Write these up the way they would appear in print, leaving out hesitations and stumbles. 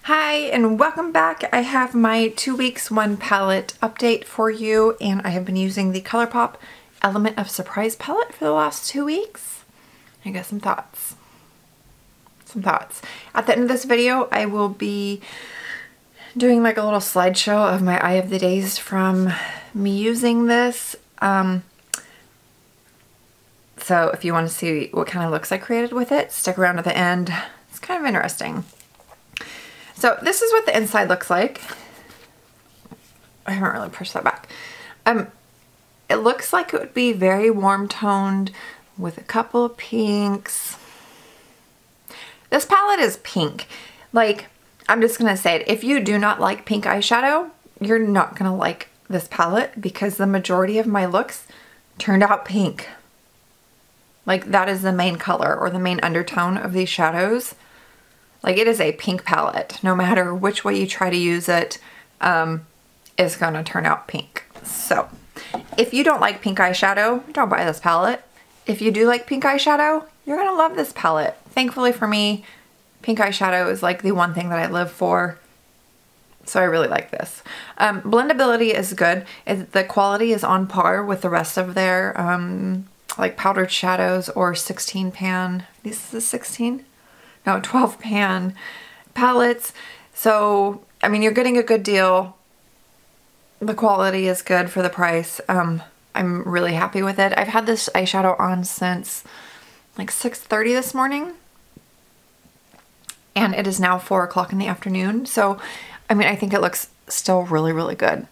Hi and welcome back. I have my 2 weeks 1 palette update for you, and I have been using the ColourPop Element of Surprise palette for the last 2 weeks. I got some thoughts. At the end of this video, I will be doing like a little slideshow of my Eye of the Days from me using this. So if you want to see what kind of looks I created with it, stick around to the end. It's kind of interesting. So this is what the inside looks like. I haven't really pushed that back. It looks like it would be very warm toned with a couple of pinks. This palette is pink. Like, I'm just gonna say it. If you do not like pink eyeshadow, you're not gonna like this palette because the majority of my looks turned out pink. Like, that is the main color or the main undertone of these shadows. Like, it is a pink palette. No matter which way you try to use it, it's gonna turn out pink. So, if you don't like pink eyeshadow, don't buy this palette. If you do like pink eyeshadow, you're gonna love this palette. Thankfully for me, pink eyeshadow is like the one thing that I live for. So I really like this. Blendability is good. The quality is on par with the rest of their like powdered shadows or 16 pan. This is a 16? No, 12 pan palettes. So, I mean, you're getting a good deal. The quality is good for the price. I'm really happy with it. I've had this eyeshadow on since like 6:30 this morning. And it is now 4 o'clock in the afternoon. So, I mean, I think it looks still really, really good.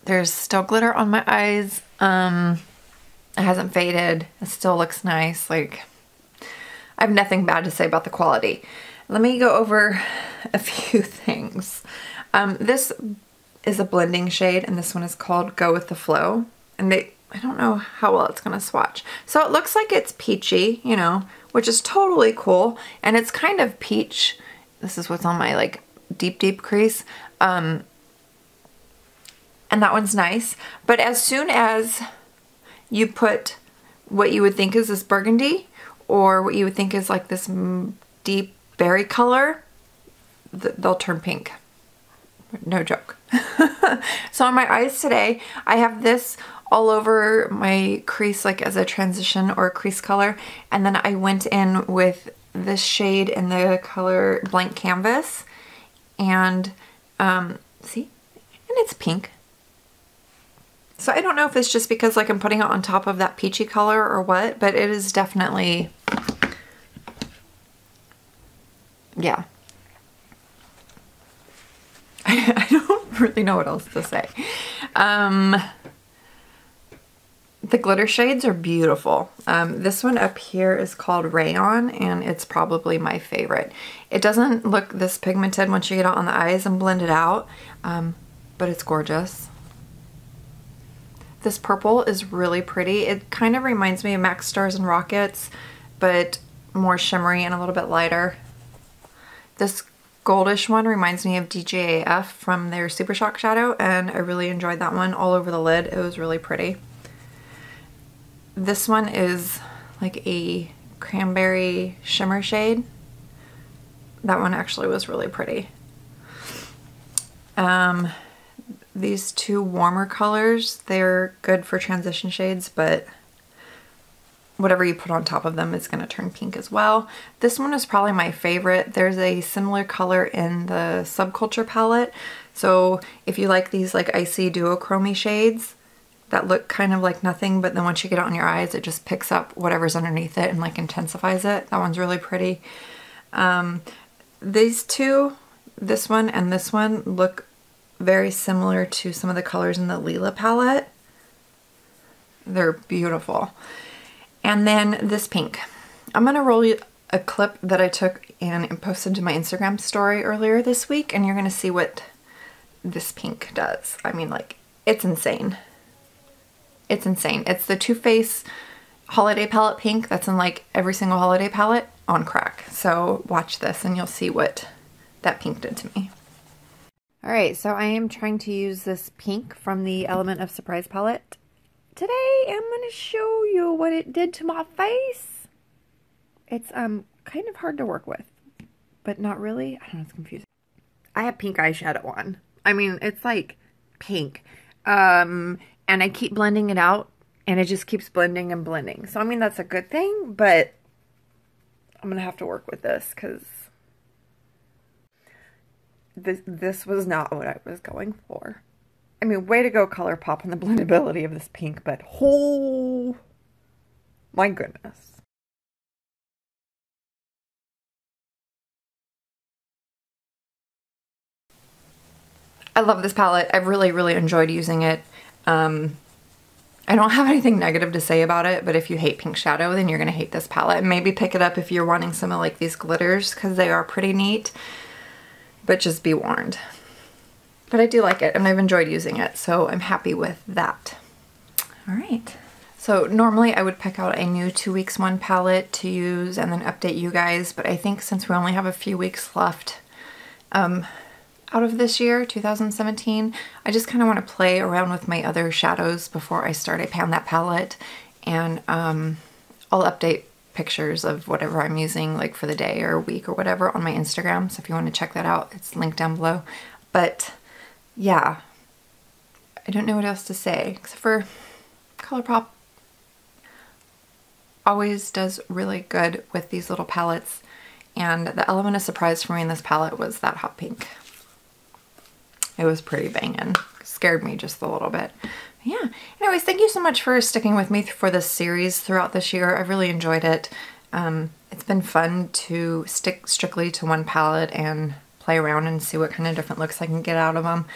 There's still glitter on my eyes. It hasn't faded. It still looks nice. Like, I have nothing bad to say about the quality. Let me go over a few things. This is a blending shade, and this one is called Go With The Flow. And I don't know how well it's gonna swatch. So it looks like it's peachy, you know, which is totally cool. And it's kind of peach. This is what's on my like deep, deep crease. And that one's nice. But as soon as you put what you would think is this burgundy, or what you would think is like this deep berry color, they'll turn pink. No joke. So on my eyes today, I have this all over my crease like as a transition or a crease color. And then I went in with this shade in the color Blank Canvas. And see? And it's pink. So I don't know if it's just because like I'm putting it on top of that peachy color or what, but it is definitely, yeah. I don't really know what else to say. The glitter shades are beautiful. This one up here is called Rayon, and it's probably my favorite. It doesn't look this pigmented once you get it on the eyes and blend it out, but it's gorgeous. This purple is really pretty. It kind of reminds me of Max Stars and Rockets, but more shimmery and a little bit lighter. This goldish one reminds me of DJAF from their Super Shock shadow, and I really enjoyed that one all over the lid. It was really pretty. This one is like a cranberry shimmer shade. That one actually was really pretty. These two warmer colors, they're good for transition shades, but whatever you put on top of them is going to turn pink as well. This one is probably my favorite. There's a similar color in the Subculture palette. So if you like these like icy duochrome shades that look kind of like nothing, but then once you get it on your eyes, it just picks up whatever's underneath it and like intensifies it. That one's really pretty. These two, this one and this one, look very similar to some of the colors in the Lila palette. They're beautiful. And then this pink. I'm gonna roll you a clip that I took and posted to my Instagram story earlier this week, and you're gonna see what this pink does. I mean, like, it's insane. It's insane. It's the Too Faced holiday palette pink that's in like every single holiday palette on crack. So watch this and you'll see what that pink did to me. Alright, so I am trying to use this pink from the Element of Surprise palette. Today I'm going to show you what it did to my face. It's kind of hard to work with, but not really. I don't know, it's confusing. I have pink eyeshadow on. I mean, it's like pink. And I keep blending it out, and it just keeps blending and blending. So, I mean, that's a good thing, but I'm going to have to work with this because this was not what I was going for. I mean, way to go, ColourPop, on the blendability of this pink, but oh my goodness. I love this palette. I've really, really enjoyed using it. I don't have anything negative to say about it, but if you hate pink shadow, then you're going to hate this palette. Maybe pick it up if you're wanting some of like these glitters, because they are pretty neat, but just be warned. But I do like it, and I've enjoyed using it, so I'm happy with that. All right. So normally I would pick out a new 2 weeks 1 palette to use and then update you guys, but I think since we only have a few weeks left out of this year, 2017, I just kind of want to play around with my other shadows before I start a Pan That palette, and I'll update pictures of whatever I'm using like for the day or week or whatever on my Instagram, so if you want to check that out, it's linked down below. But yeah, I don't know what else to say except for ColourPop always does really good with these little palettes, and the element of surprise for me in this palette was that hot pink. It was pretty banging. Scared me just a little bit. But yeah. Anyways, thank you so much for sticking with me for this series throughout this year. I've really enjoyed it. It's been fun to stick strictly to one palette and play around and see what kind of different looks I can get out of them.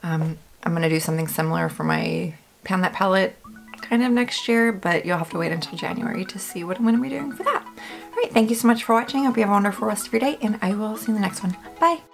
I'm going to do something similar for my Pan That palette kind of next year, but you'll have to wait until January to see what I'm going to be doing for that. All right, thank you so much for watching. I hope you have a wonderful rest of your day, and I will see you in the next one. Bye!